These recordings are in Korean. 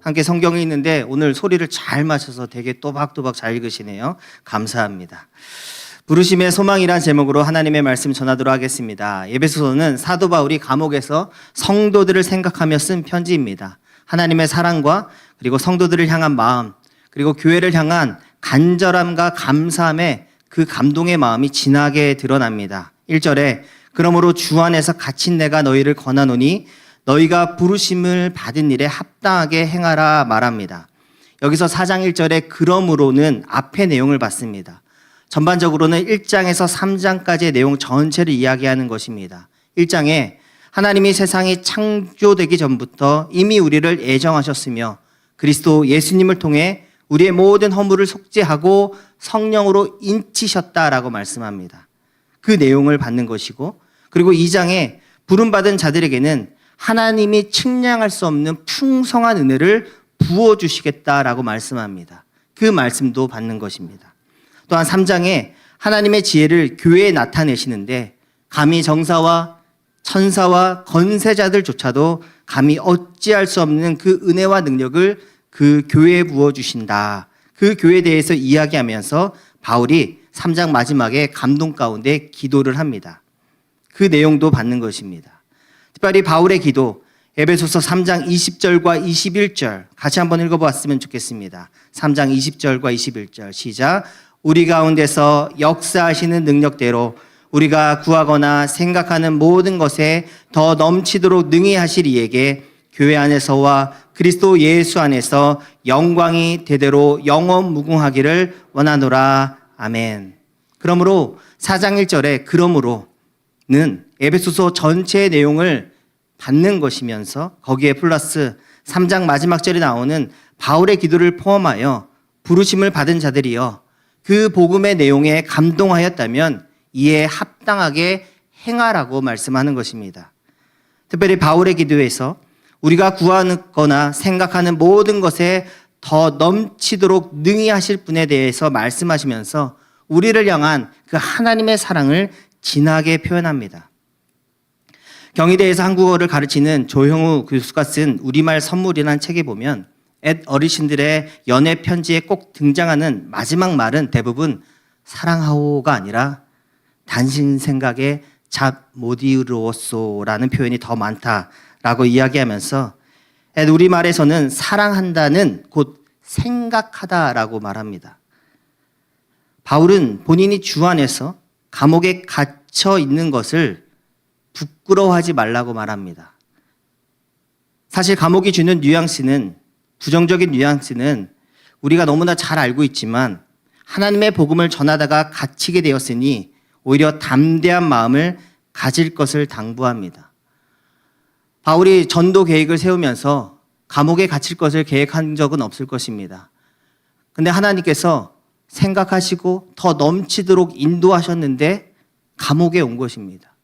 함께 성경이 있는데 오늘 소리를 잘 맞춰서 되게 또박또박 잘 읽으시네요. 감사합니다. 부르심의 소망이란 제목으로 하나님의 말씀 전하도록 하겠습니다. 에베소서는 사도 바울이 감옥에서 성도들을 생각하며 쓴 편지입니다. 하나님의 사랑과 그리고 성도들을 향한 마음, 그리고 교회를 향한 간절함과 감사함에 그 감동의 마음이 진하게 드러납니다. 1절에 그러므로 주 안에서 갇힌 내가 너희를 권하노니 너희가 부르심을 받은 일에 합당하게 행하라 말합니다. 여기서 4장 1절에 그러므로는 앞의 내용을 봤습니다. 전반적으로는 1장에서 3장까지의 내용 전체를 이야기하는 것입니다. 1장에 하나님이 세상이 창조되기 전부터 이미 우리를 애정하셨으며 그리스도 예수님을 통해 우리의 모든 허물을 속죄하고 성령으로 인치셨다라고 말씀합니다. 그 내용을 받는 것이고, 그리고 2장에 부름받은 자들에게는 하나님이 측량할 수 없는 풍성한 은혜를 부어주시겠다라고 말씀합니다. 그 말씀도 받는 것입니다. 또한 3장에 하나님의 지혜를 교회에 나타내시는데 감히 정사와 천사와 건세자들조차도 감히 어찌할 수 없는 그 은혜와 능력을 그 교회에 부어주신다. 그 교회에 대해서 이야기하면서 바울이 3장 마지막에 감동 가운데 기도를 합니다. 그 내용도 받는 것입니다. 특별히 바울의 기도, 에베소서 3장 20절과 21절 같이 한번 읽어보았으면 좋겠습니다. 3장 20절과 21절 시작. 우리 가운데서 역사하시는 능력대로 우리가 구하거나 생각하는 모든 것에 더 넘치도록 능히 하실 이에게 교회 안에서와 그리스도 예수 안에서 영광이 대대로 영원 무궁하기를 원하노라. 아멘. 그러므로 4장 1절에 그러므로는 에베소서 전체의 내용을 받는 것이면서 거기에 플러스 3장 마지막 절에 나오는 바울의 기도를 포함하여 부르심을 받은 자들이여 그 복음의 내용에 감동하였다면 이에 합당하게 행하라고 말씀하는 것입니다. 특별히 바울의 기도에서 우리가 구하거나 생각하는 모든 것에 더 넘치도록 능히 하실 분에 대해서 말씀하시면서 우리를 향한 그 하나님의 사랑을 진하게 표현합니다. 경희대에서 한국어를 가르치는 조형우 교수가 쓴 우리말 선물이라는 책에 보면 어르신들의 연애 편지에 꼭 등장하는 마지막 말은 대부분 사랑하오가 아니라 당신 생각에 잡 못 이루었소라는 표현이 더 많다라고 이야기하면서 우리말에서는 사랑한다는 곧 생각하다라고 말합니다. 바울은 본인이 주 안에서 감옥에 갇혀 있는 것을 부끄러워하지 말라고 말합니다. 사실 감옥이 주는 뉘앙스는, 부정적인 뉘앙스는 우리가 너무나 잘 알고 있지만 하나님의 복음을 전하다가 갇히게 되었으니 오히려 담대한 마음을 가질 것을 당부합니다. 바울이 전도 계획을 세우면서 감옥에 갇힐 것을 계획한 적은 없을 것입니다. 근데 하나님께서 생각하시고 더 넘치도록 인도하셨는데 감옥에 온 것입니다.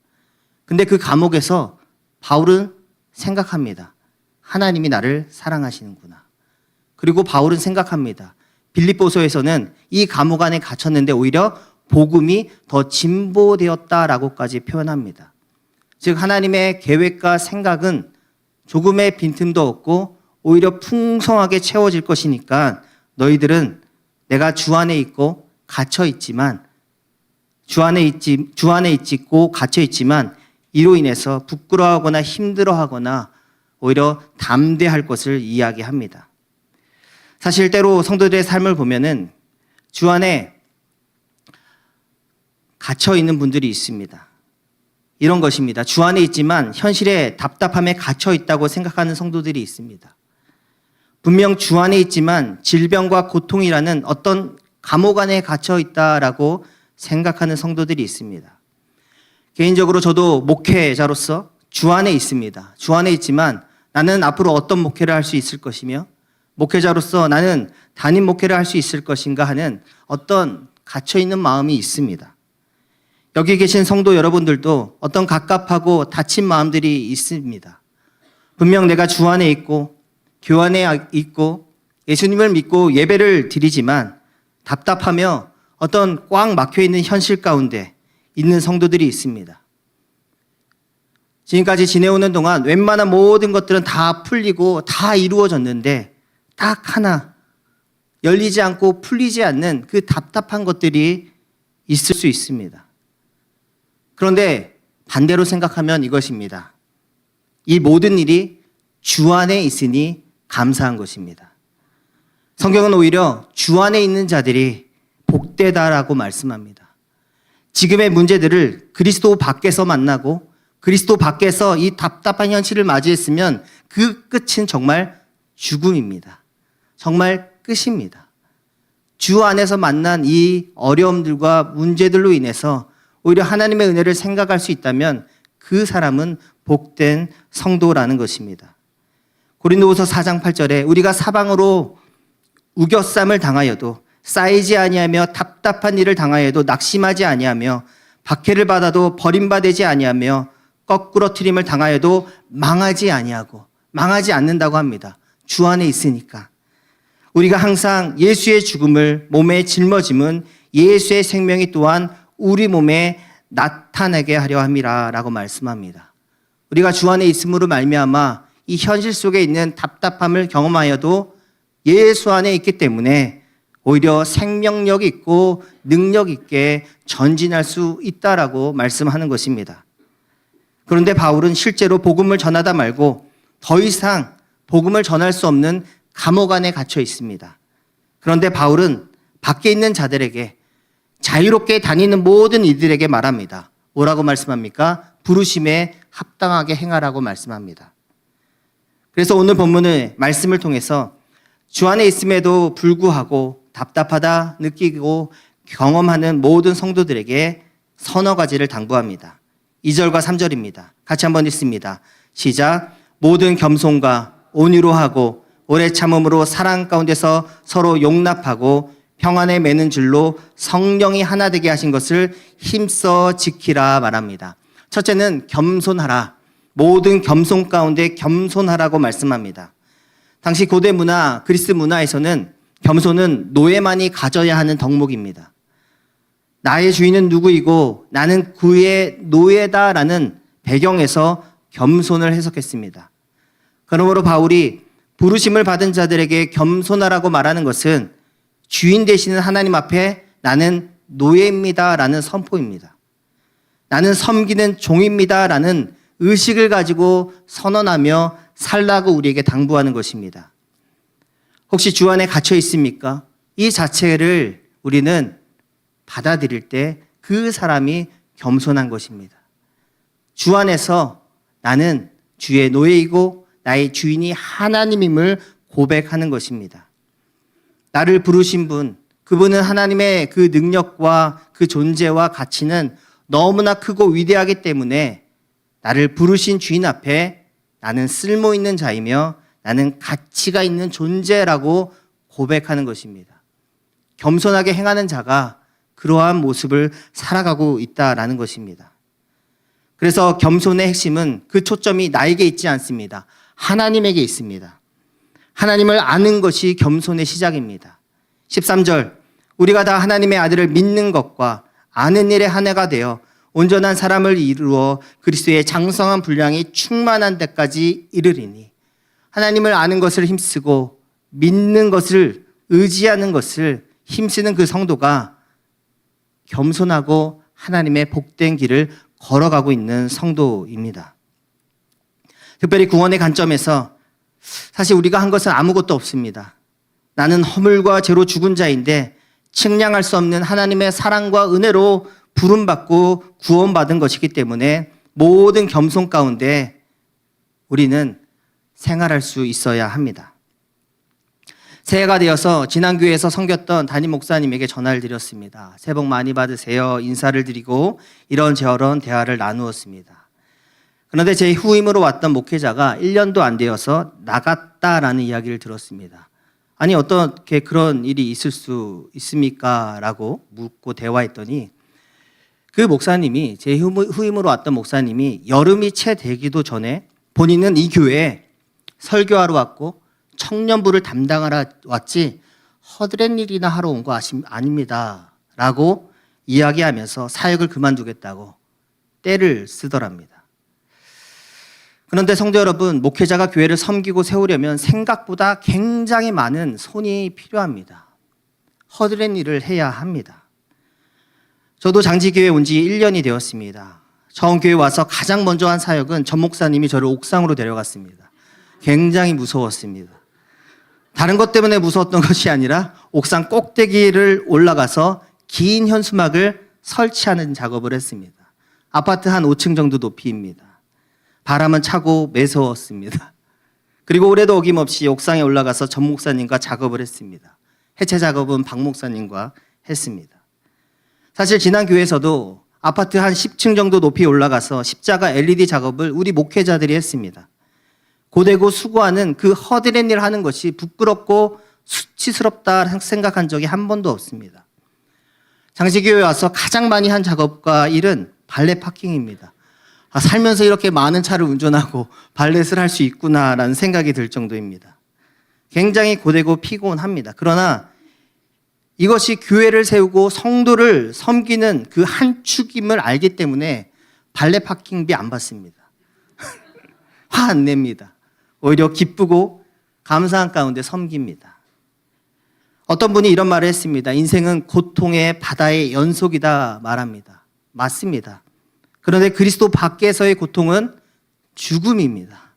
근데 그 감옥에서 바울은 생각합니다. 하나님이 나를 사랑하시는구나. 그리고 바울은 생각합니다. 빌립보서에서는 이 감옥 안에 갇혔는데 오히려 복음이 더 진보되었다라고까지 표현합니다. 즉 하나님의 계획과 생각은 조금의 빈틈도 없고 오히려 풍성하게 채워질 것이니까 너희들은 내가 주 안에 있고 갇혀 있지만 주 안에 있고 갇혀 있지만 이로 인해서 부끄러워하거나 힘들어하거나 오히려 담대할 것을 이야기합니다. 사실 때로 성도들의 삶을 보면은 주 안에 갇혀 있는 분들이 있습니다. 이런 것입니다. 주 안에 있지만 현실에 답답함에 갇혀 있다고 생각하는 성도들이 있습니다. 분명 주 안에 있지만 질병과 고통이라는 어떤 감옥 안에 갇혀 있다라고 생각하는 성도들이 있습니다. 개인적으로 저도 목회자로서 주 안에 있습니다. 주 안에 있지만 나는 앞으로 어떤 목회를 할 수 있을 것이며 목회자로서 나는 담임 목회를 할 수 있을 것인가 하는 어떤 갇혀있는 마음이 있습니다. 여기 계신 성도 여러분들도 어떤 갑갑하고 다친 마음들이 있습니다. 분명 내가 주 안에 있고 교회 안에 있고 예수님을 믿고 예배를 드리지만 답답하며 어떤 꽉 막혀있는 현실 가운데 있는 성도들이 있습니다. 지금까지 지내오는 동안 웬만한 모든 것들은 다 풀리고 다 이루어졌는데 딱 하나 열리지 않고 풀리지 않는 그 답답한 것들이 있을 수 있습니다. 그런데 반대로 생각하면 이것입니다. 이 모든 일이 주 안에 있으니 감사한 것입니다. 성경은 오히려 주 안에 있는 자들이 복되다라고 말씀합니다. 지금의 문제들을 그리스도 밖에서 만나고 그리스도 밖에서 이 답답한 현실을 맞이했으면 그 끝은 정말 죽음입니다. 정말 끝입니다. 주 안에서 만난 이 어려움들과 문제들로 인해서 오히려 하나님의 은혜를 생각할 수 있다면 그 사람은 복된 성도라는 것입니다. 고린도후서 4장 8절에 우리가 사방으로 우겨쌈을 당하여도 쌓이지 아니하며 답답한 일을 당하여도 낙심하지 아니하며 박해를 받아도 버림받지 아니하며 거꾸러뜨림을 당하여도 망하지 아니하고 망하지 않는다고 합니다. 주 안에 있으니까. 우리가 항상 예수의 죽음을 몸에 짊어짐은 예수의 생명이 또한 우리 몸에 나타나게 하려 함이라 라고 말씀합니다. 우리가 주 안에 있음으로 말미암아 이 현실 속에 있는 답답함을 경험하여도 예수 안에 있기 때문에 오히려 생명력 있고 능력 있게 전진할 수 있다라고 말씀하는 것입니다. 그런데 바울은 실제로 복음을 전하다 말고 더 이상 복음을 전할 수 없는 감옥 안에 갇혀 있습니다. 그런데 바울은 밖에 있는 자들에게 자유롭게 다니는 모든 이들에게 말합니다. 뭐라고 말씀합니까? 부르심에 합당하게 행하라고 말씀합니다. 그래서 오늘 본문의 말씀을 통해서 주 안에 있음에도 불구하고 답답하다 느끼고 경험하는 모든 성도들에게 서너 가지를 당부합니다. 2절과 3절입니다. 같이 한번 읽습니다. 시작. 모든 겸손과 온유로 하고 오래 참음으로 사랑 가운데서 서로 용납하고 평안에 매는 줄로 성령이 하나 되게 하신 것을 힘써 지키라 말합니다. 첫째는 겸손하라. 모든 겸손 가운데 겸손하라고 말씀합니다. 당시 고대 문화, 그리스 문화에서는 겸손은 노예만이 가져야 하는 덕목입니다. 나의 주인은 누구이고 나는 그의 노예다라는 배경에서 겸손을 해석했습니다. 그러므로 바울이 부르심을 받은 자들에게 겸손하라고 말하는 것은 주인 되시는 하나님 앞에 나는 노예입니다라는 선포입니다. 나는 섬기는 종입니다라는 의식을 가지고 선언하며 살라고 우리에게 당부하는 것입니다. 혹시 주 안에 갇혀 있습니까? 이 자체를 우리는 받아들일 때 그 사람이 겸손한 것입니다. 주 안에서 나는 주의 노예이고 나의 주인이 하나님임을 고백하는 것입니다. 나를 부르신 분, 그분은 하나님의 그 능력과 그 존재와 가치는 너무나 크고 위대하기 때문에 나를 부르신 주인 앞에 나는 쓸모 있는 자이며 나는 가치가 있는 존재라고 고백하는 것입니다. 겸손하게 행하는 자가 그러한 모습을 살아가고 있다라는 것입니다. 그래서 겸손의 핵심은 그 초점이 나에게 있지 않습니다. 하나님에게 있습니다. 하나님을 아는 것이 겸손의 시작입니다. 13절, 우리가 다 하나님의 아들을 믿는 것과 아는 일에 한 해가 되어 온전한 사람을 이루어 그리스도의 장성한 분량이 충만한 데까지 이르리니 하나님을 아는 것을 힘쓰고 믿는 것을 의지하는 것을 힘쓰는 그 성도가 겸손하고 하나님의 복된 길을 걸어가고 있는 성도입니다. 특별히 구원의 관점에서 사실 우리가 한 것은 아무것도 없습니다. 나는 허물과 죄로 죽은 자인데 측량할 수 없는 하나님의 사랑과 은혜로 부름받고 구원받은 것이기 때문에 모든 겸손 가운데 우리는 생활할 수 있어야 합니다. 새해가 되어서 지난 교회에서 섬겼던 담임 목사님에게 전화를 드렸습니다. 새해 복 많이 받으세요. 인사를 드리고 이런저런 대화를 나누었습니다. 그런데 제 후임으로 왔던 목회자가 1년도 안 되어서 나갔다라는 이야기를 들었습니다. 아니 어떻게 그런 일이 있을 수 있습니까? 라고 묻고 대화했더니 그 목사님이 제 후임으로 왔던 목사님이 여름이 채 되기도 전에 본인은 이 교회에 설교하러 왔고 청년부를 담당하러 왔지 허드렛 일이나 하러 온 거 아닙니다 라고 이야기하면서 사역을 그만두겠다고 떼를 쓰더랍니다. 그런데 성도 여러분, 목회자가 교회를 섬기고 세우려면 생각보다 굉장히 많은 손이 필요합니다. 허드렛 일을 해야 합니다. 저도 장지교회 온 지 1년이 되었습니다. 처음 교회 와서 가장 먼저 한 사역은 전 목사님이 저를 옥상으로 데려갔습니다. 굉장히 무서웠습니다. 다른 것 때문에 무서웠던 것이 아니라 옥상 꼭대기를 올라가서 긴 현수막을 설치하는 작업을 했습니다. 아파트 한 5층 정도 높이입니다. 바람은 차고 매서웠습니다. 그리고 올해도 어김없이 옥상에 올라가서 전 목사님과 작업을 했습니다. 해체 작업은 박 목사님과 했습니다. 사실 지난 교회에서도 아파트 한 10층 정도 높이 올라가서 십자가 LED 작업을 우리 목회자들이 했습니다. 고되고 수고하는 그 허드렛 일 하는 것이 부끄럽고 수치스럽다 생각한 적이 한 번도 없습니다. 장지교회에 와서 가장 많이 한 작업과 일은 발렛 파킹입니다. 살면서 이렇게 많은 차를 운전하고 발렛을 할 수 있구나라는 생각이 들 정도입니다. 굉장히 고되고 피곤합니다. 그러나 이것이 교회를 세우고 성도를 섬기는 그 한 축임을 알기 때문에 발렛 파킹비 안 받습니다. 화 안 냅니다. 오히려 기쁘고 감사한 가운데 섬깁니다. 어떤 분이 이런 말을 했습니다. 인생은 고통의 바다의 연속이다 말합니다. 맞습니다. 그런데 그리스도 밖에서의 고통은 죽음입니다.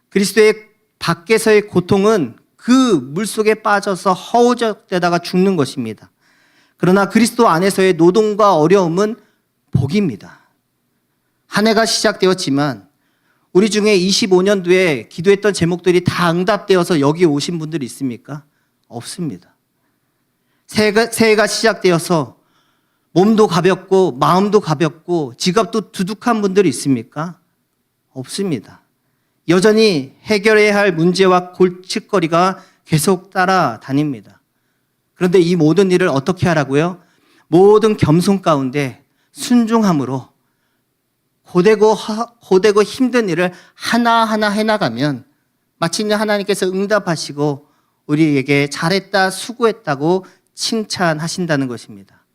그리스도의 밖에서의 고통은 그 물속에 빠져서 허우적대다가 죽는 것입니다. 그러나 그리스도 안에서의 노동과 어려움은 복입니다. 한 해가 시작되었지만 우리 중에 25년도에 기도했던 제목들이 다 응답되어서 여기 오신 분들이 있습니까? 없습니다. 새해가 시작되어서 몸도 가볍고 마음도 가볍고 지갑도 두둑한 분들이 있습니까? 없습니다. 여전히 해결해야 할 문제와 골칫거리가 계속 따라다닙니다. 그런데 이 모든 일을 어떻게 하라고요? 모든 겸손 가운데 순종함으로 고되고 힘든 일을 하나하나 해나가면 마침내 하나님께서 응답하시고 우리에게 잘했다, 수고했다고 칭찬하신다는 것입니다.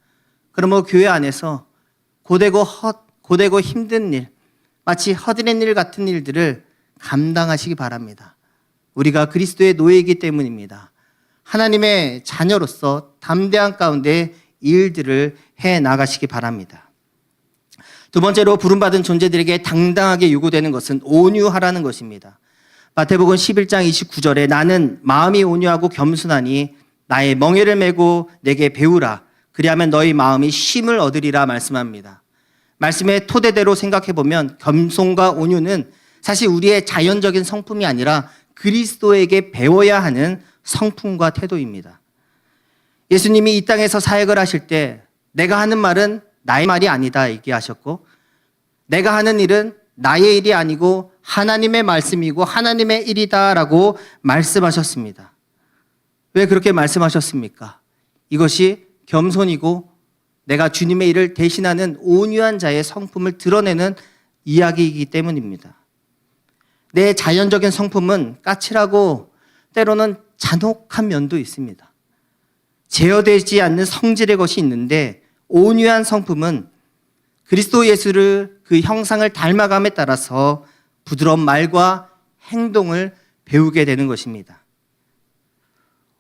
그러므로 교회 안에서 고되고 힘든 일, 마치 허드렛 일 같은 일들을 감당하시기 바랍니다. 우리가 그리스도의 노예이기 때문입니다. 하나님의 자녀로서 담대한 가운데 일들을 해 나가시기 바랍니다. 두 번째로 부름받은 존재들에게 당당하게 요구되는 것은 온유하라는 것입니다. 마태복음 11장 29절에 나는 마음이 온유하고 겸손하니 나의 멍에를 메고 내게 배우라. 그리하면 너희 마음이 쉼을 얻으리라 말씀합니다. 말씀의 토대대로 생각해보면 겸손과 온유는 사실 우리의 자연적인 성품이 아니라 그리스도에게 배워야 하는 성품과 태도입니다. 예수님이 이 땅에서 사역을 하실 때 내가 하는 말은 나의 말이 아니다 얘기하셨고 내가 하는 일은 나의 일이 아니고 하나님의 말씀이고 하나님의 일이다라고 말씀하셨습니다. 왜 그렇게 말씀하셨습니까? 이것이 겸손이고 내가 주님의 일을 대신하는 온유한 자의 성품을 드러내는 이야기이기 때문입니다. 내 자연적인 성품은 까칠하고 때로는 잔혹한 면도 있습니다. 제어되지 않는 성질의 것이 있는데 온유한 성품은 그리스도 예수를 그 형상을 닮아감에 따라서 부드러운 말과 행동을 배우게 되는 것입니다.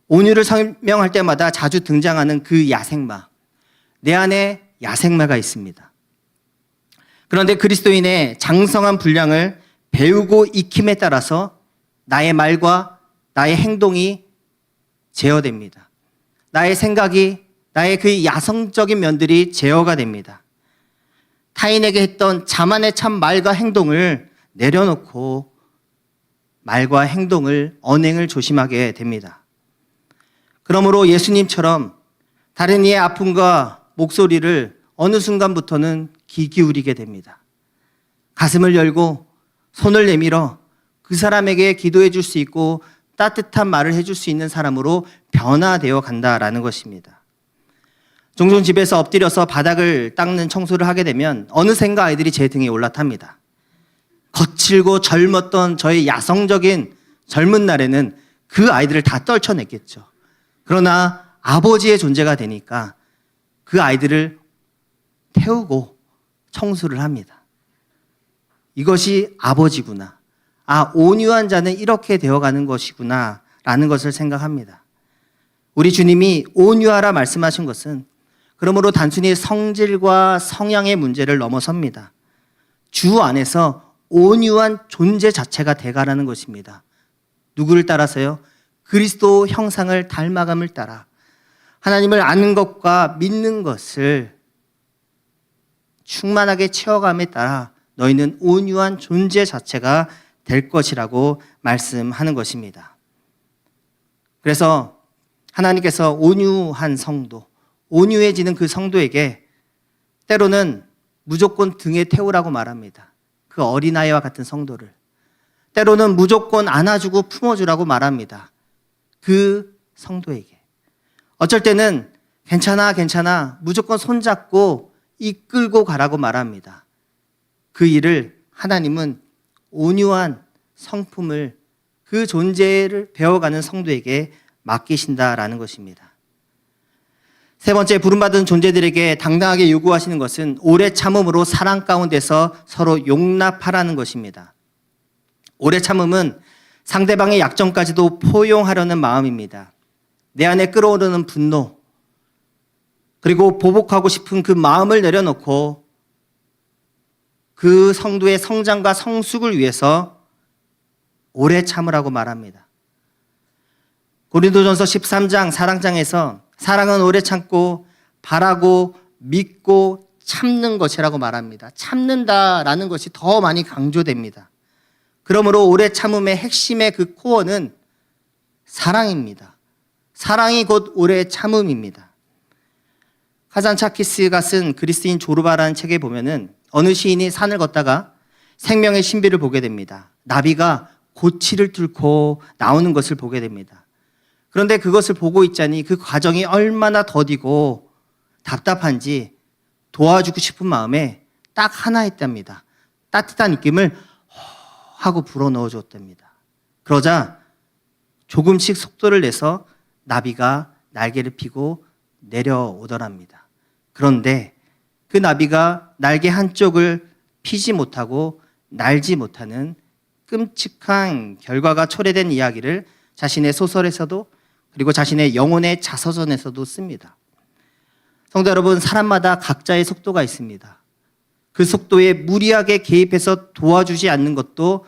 온유를 설명할 때마다 자주 등장하는 그 야생마. 내 안에 야생마가 있습니다. 그런데 그리스도인의 장성한 분량을 배우고 익힘에 따라서 나의 말과 나의 행동이 제어됩니다. 나의 생각이, 나의 그 야성적인 면들이 제어가 됩니다. 타인에게 했던 자만의 참 말과 행동을 내려놓고 말과 행동을, 언행을 조심하게 됩니다. 그러므로 예수님처럼 다른 이의 아픔과 목소리를 어느 순간부터는 귀 기울이게 됩니다. 가슴을 열고 손을 내밀어 그 사람에게 기도해 줄 수 있고 따뜻한 말을 해줄 수 있는 사람으로 변화되어 간다라는 것입니다. 종종 집에서 엎드려서 바닥을 닦는 청소를 하게 되면 어느샌가 아이들이 제 등에 올라탑니다. 거칠고 젊었던 저의 야성적인 젊은 날에는 그 아이들을 다 떨쳐냈겠죠. 그러나 아버지의 존재가 되니까 그 아이들을 태우고 청소를 합니다. 이것이 아버지구나. 아, 온유한 자는 이렇게 되어가는 것이구나 라는 것을 생각합니다. 우리 주님이 온유하라 말씀하신 것은 그러므로 단순히 성질과 성향의 문제를 넘어섭니다. 주 안에서 온유한 존재 자체가 돼가라는 것입니다. 누구를 따라서요? 그리스도 형상을 닮아감을 따라 하나님을 아는 것과 믿는 것을 충만하게 채워감에 따라 너희는 온유한 존재 자체가 될 것이라고 말씀하는 것입니다. 그래서 하나님께서 온유한 성도, 온유해지는 그 성도에게 때로는 무조건 등에 태우라고 말합니다. 그 어린아이와 같은 성도를. 때로는 무조건 안아주고 품어주라고 말합니다. 그 성도에게. 어쩔 때는 괜찮아 무조건 손잡고 이끌고 가라고 말합니다. 그 일을 하나님은 온유한 성품을, 그 존재를 배워가는 성도에게 맡기신다라는 것입니다. 세 번째, 부름받은 존재들에게 당당하게 요구하시는 것은 오래 참음으로 사랑 가운데서 서로 용납하라는 것입니다. 오래 참음은 상대방의 약점까지도 포용하려는 마음입니다. 내 안에 끓어오르는 분노, 그리고 보복하고 싶은 그 마음을 내려놓고 그 성도의 성장과 성숙을 위해서 오래 참으라고 말합니다. 고린도전서 13장 사랑장에서 사랑은 오래 참고 바라고 믿고 참는 것이라고 말합니다. 참는다라는 것이 더 많이 강조됩니다. 그러므로 오래 참음의 핵심의 그 코어는 사랑입니다. 사랑이 곧 오래 참음입니다. 카잔차키스가 쓴 그리스인 조르바라는 책에 보면은 어느 시인이 산을 걷다가 생명의 신비를 보게 됩니다. 나비가 고치를 뚫고 나오는 것을 보게 됩니다. 그런데 그것을 보고 있자니 그 과정이 얼마나 더디고 답답한지 도와주고 싶은 마음에 딱 하나 있답니다. 따뜻한 입김을 하고 불어넣어 줬답니다. 그러자 조금씩 속도를 내서 나비가 날개를 펴고 내려오더랍니다. 그런데 그 나비가 날개 한쪽을 피지 못하고 날지 못하는 끔찍한 결과가 초래된 이야기를 자신의 소설에서도 그리고 자신의 영혼의 자서전에서도 씁니다. 성도 여러분, 사람마다 각자의 속도가 있습니다. 그 속도에 무리하게 개입해서 도와주지 않는 것도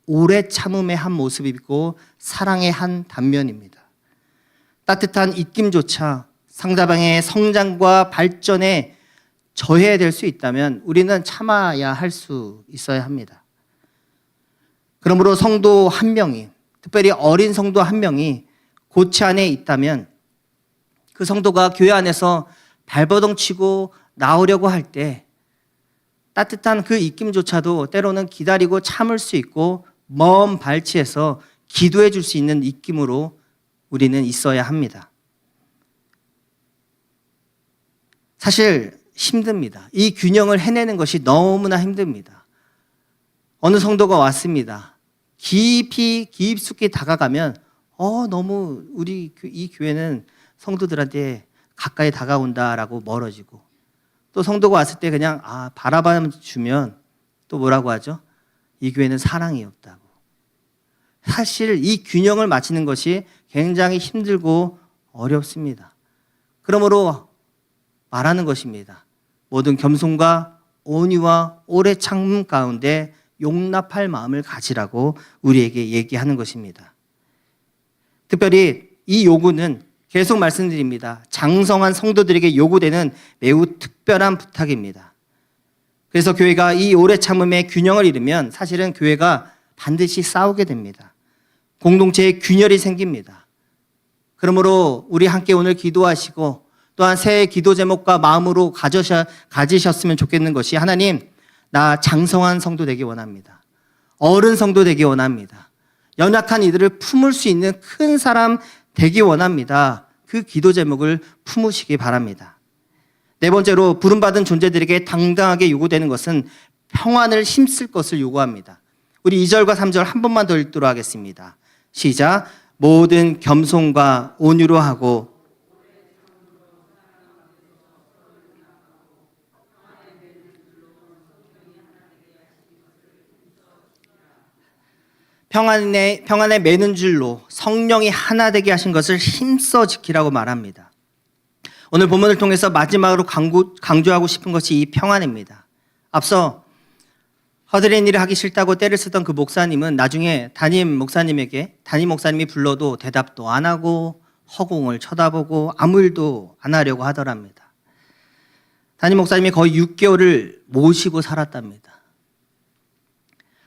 오래 참음의 한 모습이고 사랑의 한 단면입니다. 따뜻한 입김조차 상대방의 성장과 발전에 저해될 수 있다면 우리는 참아야 할 수 있어야 합니다. 그러므로 성도 한 명이, 특별히 어린 성도 한 명이 고치 안에 있다면 그 성도가 교회 안에서 발버둥 치고 나오려고 할 때 따뜻한 그 입김조차도 때로는 기다리고 참을 수 있고 먼 발치에서 기도해 줄 수 있는 입김으로 우리는 있어야 합니다. 사실 힘듭니다. 이 균형을 해내는 것이 너무나 힘듭니다. 어느 성도가 왔습니다. 깊숙이 다가가면 너무 우리 이 교회는 성도들한테 가까이 다가온다라고 멀어지고, 또 성도가 왔을 때 그냥 바라봐 주면 또 뭐라고 하죠? 이 교회는 사랑이 없다고. 사실 이 균형을 맞추는 것이 굉장히 힘들고 어렵습니다. 그러므로 말하는 것입니다. 모든 겸손과 온유와 오래 참음 가운데 용납할 마음을 가지라고 우리에게 얘기하는 것입니다. 특별히 이 요구는 계속 말씀드립니다. 장성한 성도들에게 요구되는 매우 특별한 부탁입니다. 그래서 교회가 이 오래 참음의 균형을 잃으면 사실은 교회가 반드시 싸우게 됩니다. 공동체에 균열이 생깁니다. 그러므로 우리 함께 오늘 기도하시고 또한 새해 기도 제목과 마음으로 가지셨으면 좋겠는 것이, 하나님, 나 장성한 성도 되기 원합니다. 어른 성도 되기 원합니다. 연약한 이들을 품을 수 있는 큰 사람 되기 원합니다. 그 기도 제목을 품으시기 바랍니다. 네 번째로, 부름받은 존재들에게 당당하게 요구되는 것은 평안을 힘쓸 것을 요구합니다. 우리 2절과 3절 한 번만 더 읽도록 하겠습니다. 시작. 모든 겸손과 온유로 하고 평안에 매는 줄로 성령이 하나 되게 하신 것을 힘써 지키라고 말합니다. 오늘 본문을 통해서 마지막으로 강조하고 싶은 것이 이 평안입니다. 앞서 허드렛 일을 하기 싫다고 떼를 쓰던 그 목사님은 나중에 담임 목사님이 불러도 대답도 안 하고 허공을 쳐다보고 아무 일도 안 하려고 하더랍니다. 담임 목사님이 거의 6개월을 모시고 살았답니다.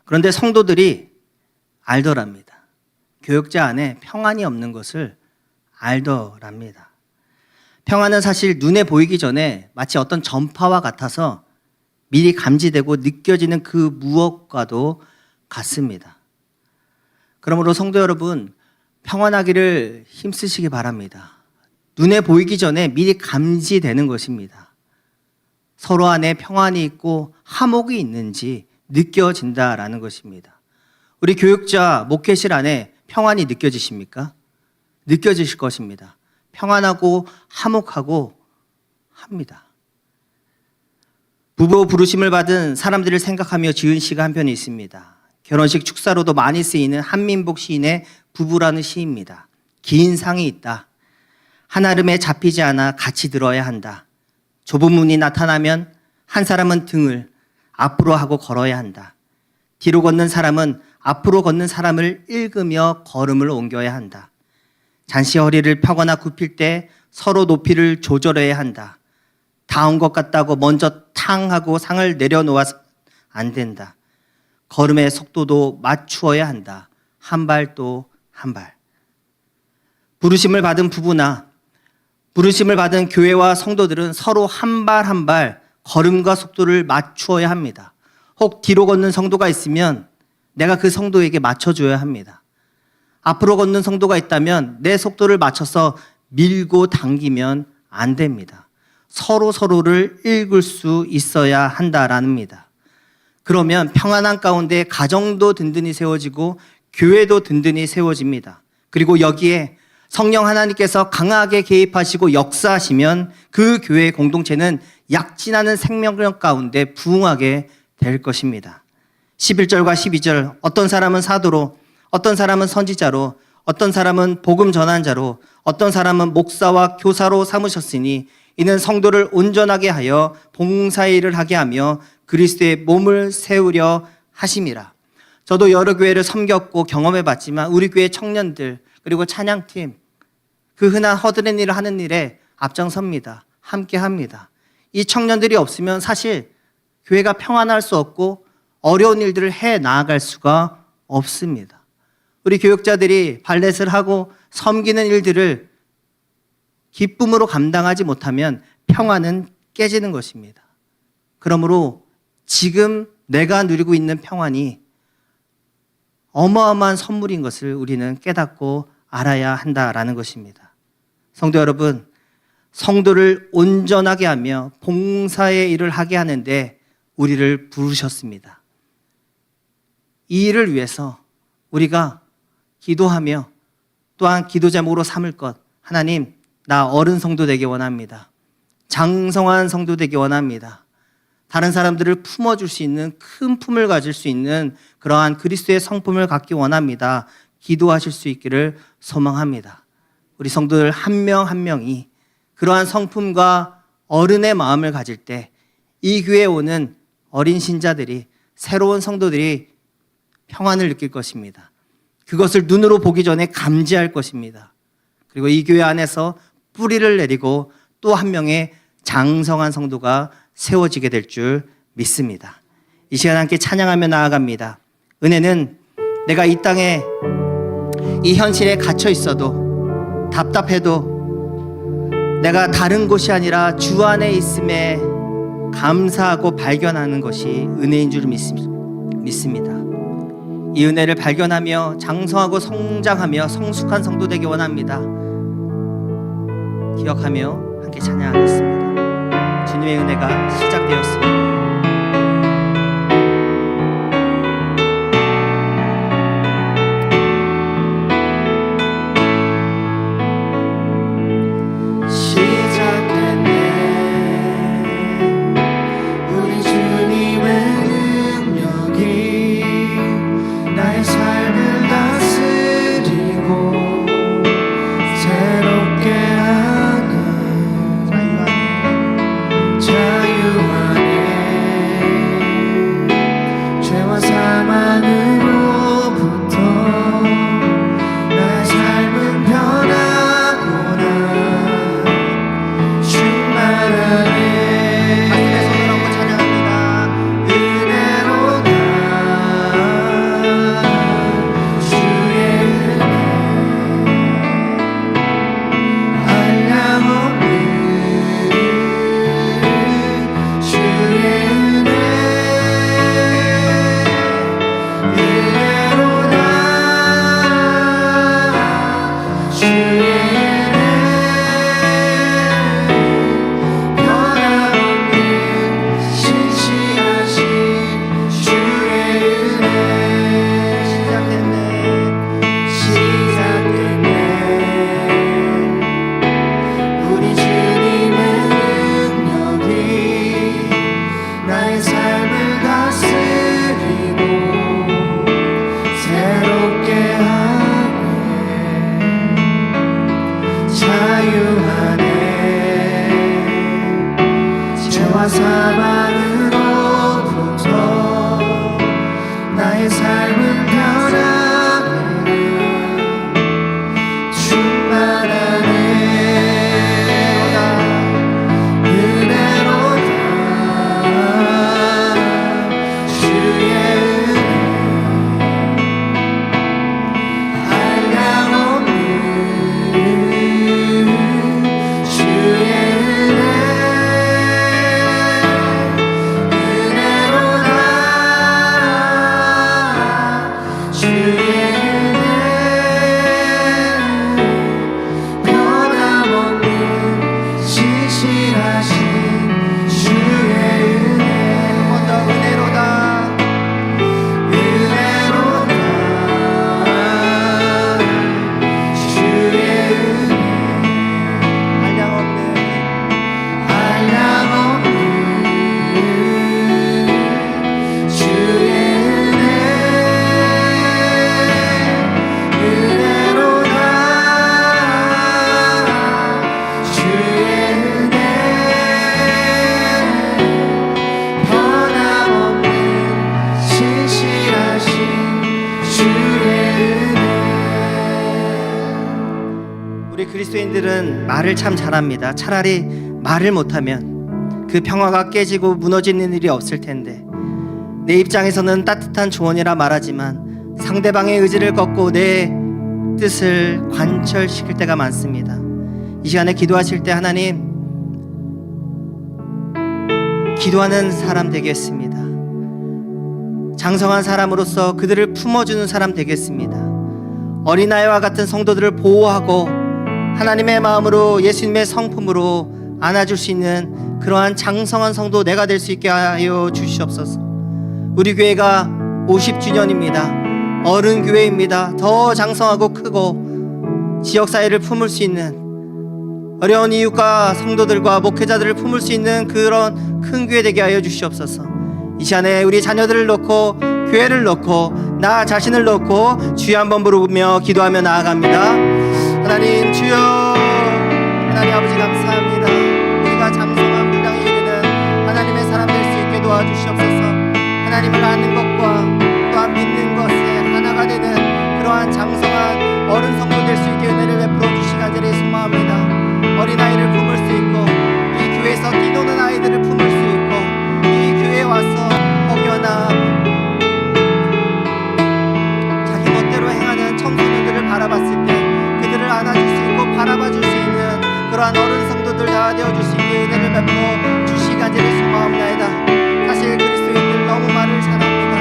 그런데 성도들이 알더랍니다. 교역자 안에 평안이 없는 것을 알더랍니다. 평안은 사실 눈에 보이기 전에 마치 어떤 전파와 같아서 미리 감지되고 느껴지는 그 무엇과도 같습니다. 그러므로 성도 여러분, 평안하기를 힘쓰시기 바랍니다. 눈에 보이기 전에 미리 감지되는 것입니다. 서로 안에 평안이 있고 화목이 있는지 느껴진다라는 것입니다. 우리 교육자, 목회실 안에 평안이 느껴지십니까? 느껴지실 것입니다. 평안하고 화목하고 합니다. 부부 부르심을 받은 사람들을 생각하며 지은 시가 한 편이 있습니다. 결혼식 축사로도 많이 쓰이는 한민복 시인의 부부라는 시입니다. 긴 상이 있다. 한아름에 잡히지 않아 같이 들어야 한다. 좁은 문이 나타나면 한 사람은 등을 앞으로 하고 걸어야 한다. 뒤로 걷는 사람은 앞으로 걷는 사람을 읽으며 걸음을 옮겨야 한다. 잠시 허리를 펴거나 굽힐 때 서로 높이를 조절해야 한다. 다 온 것 같다고 먼저 탕 하고 상을 내려놓아서 안 된다. 걸음의 속도도 맞추어야 한다. 한 발 또 한 발. 부르심을 받은 부부나 부르심을 받은 교회와 성도들은 서로 한 발 한 발 걸음과 속도를 맞추어야 합니다. 혹 뒤로 걷는 성도가 있으면 내가 그 성도에게 맞춰줘야 합니다. 앞으로 걷는 성도가 있다면 내 속도를 맞춰서 밀고 당기면 안 됩니다. 서로를 읽을 수 있어야 한다랍니다. 그러면 평안한 가운데 가정도 든든히 세워지고 교회도 든든히 세워집니다. 그리고 여기에 성령 하나님께서 강하게 개입하시고 역사하시면 그 교회의 공동체는 약진하는 생명력 가운데 부흥하게 될 것입니다. 11절과 12절, 어떤 사람은 사도로, 어떤 사람은 선지자로, 어떤 사람은 복음 전환자로, 어떤 사람은 목사와 교사로 삼으셨으니 이는 성도를 온전하게 하여 봉사의 일을 하게 하며 그리스도의 몸을 세우려 하심이라. 저도 여러 교회를 섬겼고 경험해봤지만 우리 교회 청년들 그리고 찬양팀 그 흔한 허드렛 일을 하는 일에 앞장섭니다. 함께합니다. 이 청년들이 없으면 사실 교회가 평안할 수 없고 어려운 일들을 해 나아갈 수가 없습니다. 우리 교육자들이 발렛을 하고 섬기는 일들을 기쁨으로 감당하지 못하면 평안은 깨지는 것입니다. 그러므로 지금 내가 누리고 있는 평안이 어마어마한 선물인 것을 우리는 깨닫고 알아야 한다라는 것입니다. 성도 여러분, 성도를 온전하게 하며 봉사의 일을 하게 하는데 우리를 부르셨습니다. 이 일을 위해서 우리가 기도하며 또한 기도 제목으로 삼을 것, 하나님, 나 어른 성도 되기 원합니다. 장성한 성도 되기 원합니다. 다른 사람들을 품어줄 수 있는 큰 품을 가질 수 있는 그러한 그리스도의 성품을 갖기 원합니다. 기도하실 수 있기를 소망합니다. 우리 성도들 한 명 한 명이 그러한 성품과 어른의 마음을 가질 때 이 교회에 오는 어린 신자들이, 새로운 성도들이 평안을 느낄 것입니다. 그것을 눈으로 보기 전에 감지할 것입니다. 그리고 이 교회 안에서 뿌리를 내리고 또 한 명의 장성한 성도가 세워지게 될 줄 믿습니다. 이 시간 함께 찬양하며 나아갑니다. 은혜는 내가 이 땅에 이 현실에 갇혀 있어도 답답해도 내가 다른 곳이 아니라 주 안에 있음에 감사하고 발견하는 것이 은혜인 줄 믿습니다. 이 은혜를 발견하며 장성하고 성장하며 성숙한 성도 되기 원합니다. 기억하며 함께 찬양하겠습니다. 주님의 은혜가 시작되었습니다. 우리 주님의 능력이 나의 삶을 사망으로부터 나의 삶은 변하구나. 충만하네. 가슴에 손을 얹고 찬양합니다. 은혜로다 주의 은혜 한량없는 주의 은혜 은혜로다 주의 은혜 변함없는 신실하신 주의 은혜 시작됐네. 시작됐네. 우리 주님의 능력이 나의 삶을 다스리고 새롭게 하네. 자유하네. 죄와 사망으로부터 나의 삶은 변하구나. 충만하네. 은혜로다 주의 은혜 한량없는 주의 은혜 은혜로다 주의 은혜 변함없는 신실하신 주의 은혜 더 은혜로다. 은혜로다 주의 은혜 한량없는 한량없는 주의 은혜 은혜로다 주의 은혜 변함없는 신실하신 주의 은혜. 우리 그리스도인들은 말을 참 잘합니다. 차라리 말을 못하면 그 평화가 깨지고 무너지는 일이 없을 텐데, 내 입장에서는 따뜻한 조언이라 말하지만 상대방의 의지를 꺾고 내 뜻을 관철시킬 때가 많습니다. 이 시간에 기도하실 때 하나님, 기도하는 사람 되겠습니다. 장성한 사람으로서 그들을 품어주는 사람 되겠습니다. 어린아이와 같은 성도들을 보호하고 하나님의 마음으로 예수님의 성품으로 안아줄 수 있는 그러한 장성한 성도 내가 될 수 있게 하여 주시옵소서. 우리 교회가 50주년입니다. 어른 교회입니다. 더 장성하고 크고 지역사회를 품을 수 있는, 어려운 이웃과 성도들과 목회자들을 품을 수 있는 그런 큰 교회 되게 하여 주시옵소서. 이 시간에 우리 자녀들을 놓고 교회를 놓고 나 자신을 놓고 주여 한번 부르며 기도하며 나아갑니다. 하나님 주여, 하나님 아버지 감사합니다. 우리가 장성한 분량에 이르는 하나님의 사람 될 수 있게 도와주시옵소서. 하나님을 아는 것과 또한 믿는 것에 하나가 되는 그러한 장성한 어른 성도 될 수 있게 은혜를 베풀어 주시기 간절히 소망합니다. 어린아이를 품을 수 있고 이 교회에서 뛰노는 아이들을 품을 수 있고 이 교회에 와서 혹여나 자기 멋대로 행하는 청소년들을 바라봤을 때 그들을 안아줄 수 있고 바라봐줄 수 있는 그러한 어른 성도들 다 되어줄 수 있게 은혜를 베풀어 주시기 간절히 소망합니다. 사실 그리스도인들 너무 말을 잘합니다.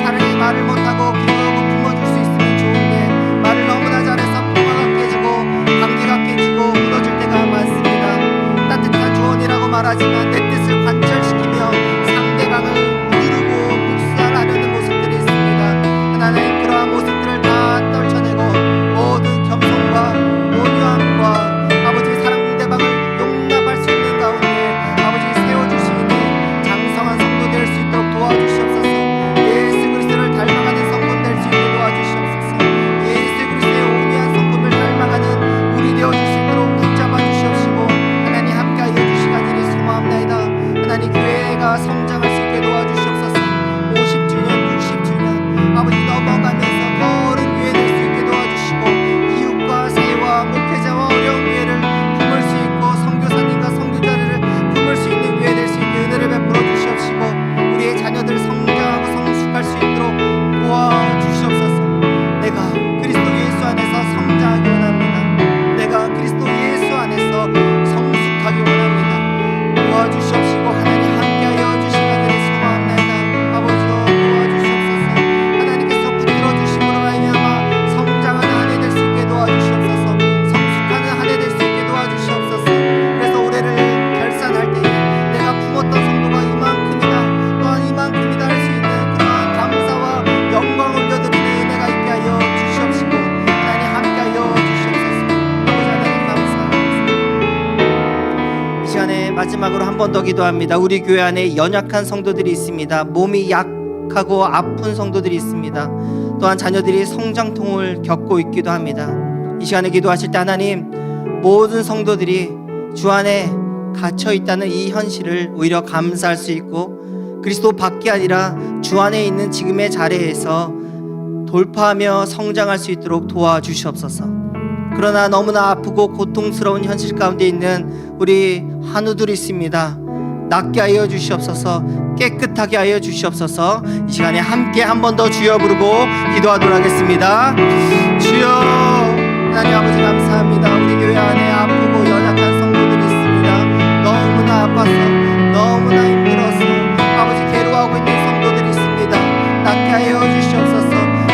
차라리 말을 못하고 기도하고 품어줄 수 있으면 좋은데 말을 너무나 잘해서 평화가 깨지고 관계가 깨지고 무너질 때가 많습니다. 따뜻한 조언이라고 말하지만 내 뜻을 관철시키며 상대방을 누르고 묵살하려는 모습들이 있습니다. 하나님 그러한 모습들을 다 떨쳐내고 모든 겸손과 온유함과 아버지 상대방을 용납할 수 있는 가운데 아버지 세워줄 수 있는 장성한 성도 될 수 있도록 도와주시옵소서. 예수 그리스도를 닮아가는 성분 될 수 있게 도와주시옵소서. 예수 그리스도의 온유한 성품을 닮아가는 우리 되어줄 수 있도록 붙잡아 주시옵시고 하나님 함께하여 주시기 간절히 소망합니다. 마지막으로 한 번 더 기도합니다. 우리 교회 안에 연약한 성도들이 있습니다. 몸이 약하고 아픈 성도들이 있습니다. 또한 자녀들이 성장통을 겪고 있기도 합니다. 이 시간에 기도하실 때 하나님, 모든 성도들이 주 안에 갇혀 있다는 이 현실을 오히려 감사할 수 있고 그리스도 밖이 아니라 주 안에 있는 지금의 자리에서 돌파하며 성장할 수 있도록 도와주시옵소서. 그러나 너무나 아프고 고통스러운 현실 가운데 있는 우리 한우들이 있습니다. 낫게 하여 주시옵소서. 깨끗하게 하여 주시옵소서. 이 시간에 함께 한 번 더 주여 부르고 기도하도록 하겠습니다. 주여, 하나님 아버지 감사합니다. 우리 교회 안에 아프고 연약한 성도들이 있습니다. 너무나 아파서, 너무나 힘들어서 아버지 괴로워하고 있는 성도들이 있습니다. 낫게 하여 주시옵소서.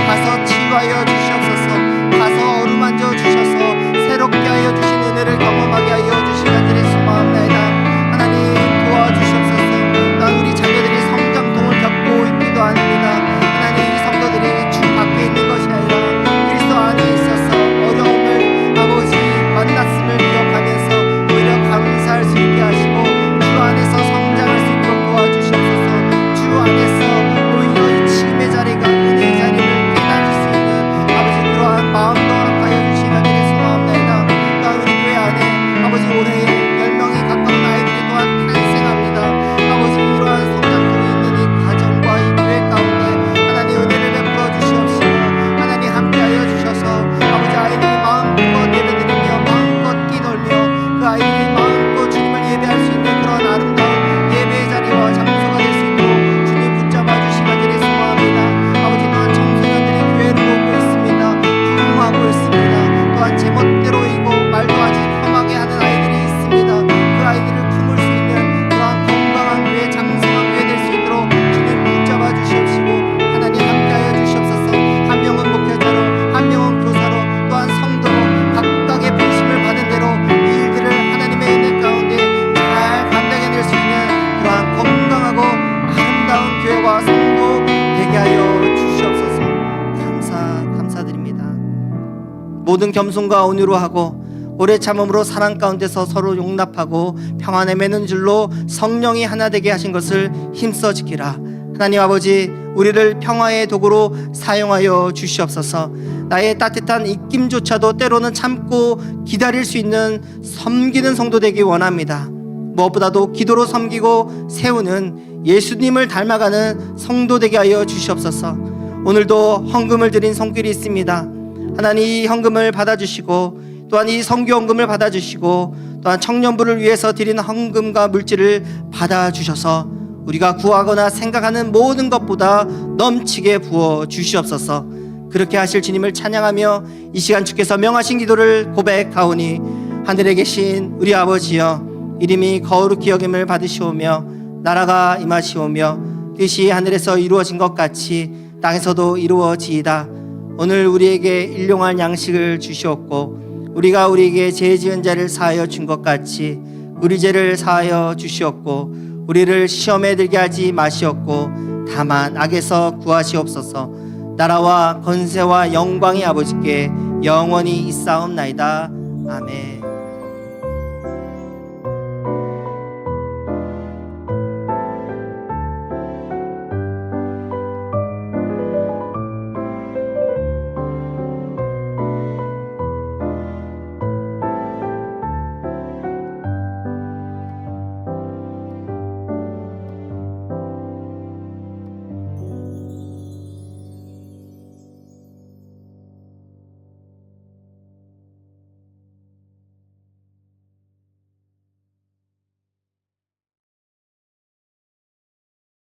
가서 치유하여 주시옵소서. 가서 어루만져 주셔서 새롭게 하여 주신 은혜를 경험하게 하여 주시기를 소망합니다. 하나님 도와주시옵소서. 난 우리 자녀들이 성장통을 겪고 있기도 합니다. 하나님, 이 성도들이 주 밖에 있는 것이 아니라 그리스도 안에 있어서 어려움을 아버지 만났음을 기억하면서 오히려 감사할 수 있게 하시고 주 안에서 성장할 수 있도록 도와주시옵소서. 주 안에서 오히려 이 지금의 자리가 은혜의 자리를 깨달을 수 있는 아버지 그러한 마음도 허락하여 주시기를 소망합니다. 또한 우리 교회 안에 아버지 올해 10명이 가까운 아이들이 또한 탄생합니다. 아버지 이러한 성장통이 있는 이 가정과 이 교회 가운데 하나님 은혜를 베풀어 주시옵시고 하나님 함께하여 주셔서 아버지 아이들이 마음껏 예배드리며 마음껏 뛰놀며 그 아이들이 마음껏 주님을 예배할 수 있는 그런 아름다운 예배의 자리와 장소가 될 수 있도록 주님 붙잡아 주시기를 소망합니다. 아버지 또한 청소년들이 교회를 오고 있습니다. 부흥하고 있습니다. 또한 제멋대로이고 말도 아직 험하게 하는 아이들이 있습니다. 그 아이들을 품을 수 있는 그러한 건강한 교회, 장성한 교회 될 수 있도록 주님 붙잡아 주시옵시고 하나님 함께하여 주시옵소서. 한 명은 목회자로, 한 명은 교사로, 또한 성도로 각각의 부르심을 받은 대로 이 일들을 하나님의 은혜 가운데 잘 감당해낼 수 있는 그러한 건강하고 아름다운 교회와 성도 되게 하여 주시옵소서. 감사드립니다. 모든 겸손과 온유로 하고 오래 참음으로 사랑 가운데서 서로 용납하고 평안에 매는 줄로 성령이 하나 되게 하신 것을 힘써 지키라. 하나님 아버지, 우리를 평화의 도구로 사용하여 주시옵소서. 나의 따뜻한 입김조차도 때로는 참고 기다릴 수 있는 섬기는 성도 되기 원합니다. 무엇보다도 기도로 섬기고 세우는 예수님을 닮아가는 성도 되게 하여 주시옵소서. 오늘도 헌금을 드린 손길이 있습니다. 하나님, 이 헌금을 받아주시고 또한 이 선교 헌금을 받아주시고 또한 청년부를 위해서 드린 헌금과 물질을 받아주셔서 우리가 구하거나 생각하는 모든 것보다 넘치게 부어 주시옵소서. 그렇게 하실 주님을 찬양하며 이 시간 주께서 명하신 기도를 고백하오니 하늘에 계신 우리 아버지여, 이름이 거룩히 여김을 받으시오며 나라가 임하시오며 뜻이 하늘에서 이루어진 것 같이 땅에서도 이루어지이다. 오늘 우리에게 일용할 양식을 주시옵고 우리가 우리에게 죄 지은 자를 사하여 준 것 같이 우리 죄를 사하여 주시옵고 우리를 시험에 들게 하지 마시옵고 다만 악에서 구하시옵소서. 나라와 권세와 영광이 아버지께 영원히 있사옵나이다. 아멘.